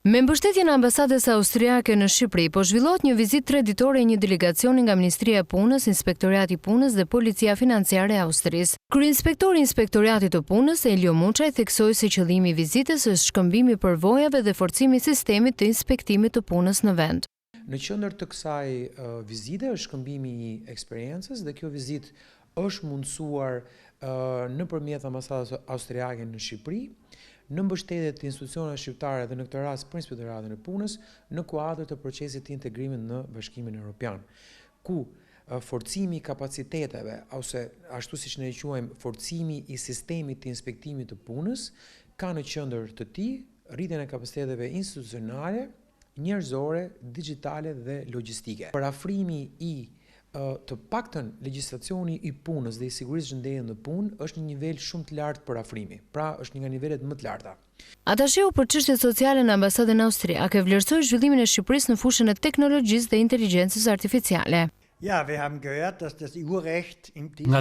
Me mbështetjen e ambasadës austriake në Shqipëri, po zhvillohet një vizitë traditore e një delegacioni nga Ministria e Punës, Inspektorati i Punës dhe Policia Financiare e Austrisë. Kryeinspektori i Inspektoratit të Punës, Elio Muçaj, theksoi se qëllimi i vizitës është shkëmbimi i përvojave dhe forcimi i sistemit të inspektimit të punës në vend. Në qendër të kësaj vizite është shkëmbimi i eksperiencës dhe kjo vizitë është mundësuar nëpërmjet ambasadës austriake në Shqipëri, në mbështetje të institucioneve shqiptare dhe në këtë rast për Inspektoratin e Punës në kuadër të procesit të integrimit në Bashkimin Evropian, ku forcimi i kapaciteteve ose ashtu siç ne e quajmë forcimi i sistemit të inspektimit të punës ka në qendër të tij rritjen e kapaciteteve institucionale, njerëzore, digjitale dhe logjistike. Parafrimi i të paktën legjislacioni i punës dhe i sigurisë shëndetësisë në punë është një nivel shumë të lartë për afrimi, pra është një nga nivelet më të larta. Atasheu për çështjet sociale në ambasadën austriake vlerësoi zhvillimin e Shqipërisë në fushën e teknologjisë dhe inteligjencës artificiale. Nga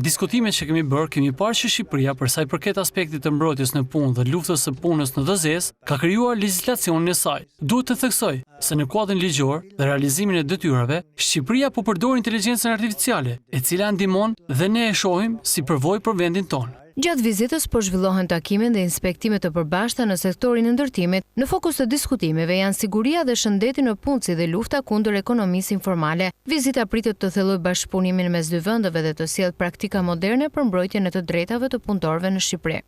diskutimet që kemi bërë, kemi parë që Shqipëria, për sa i përket aspektit të mbrojtjes në punë dhe luftës së punës në DZS, ka krijuar legjislacionin e saj. Duhet të theksoj se në kuadrin ligjor dhe realizimin e detyrave, Shqipëria po përdor inteligjencën artificiale, e cila ndihmon dhe ne e shohim si përvojë për vendin tonë. Gjatë vizitës po zhvillohen takime dhe inspektime të përbashkëta në sektorin e ndërtimit. Në fokus të diskutimeve janë siguria dhe shëndeti në punë si dhe lufta kundër ekonomisë informale. Vizita pritet të thellojë bashkëpunimin mes dy vendeve dhe të sjellë praktika moderne për mbrojtjen e të drejtave të punëtorëve në Shqipëri.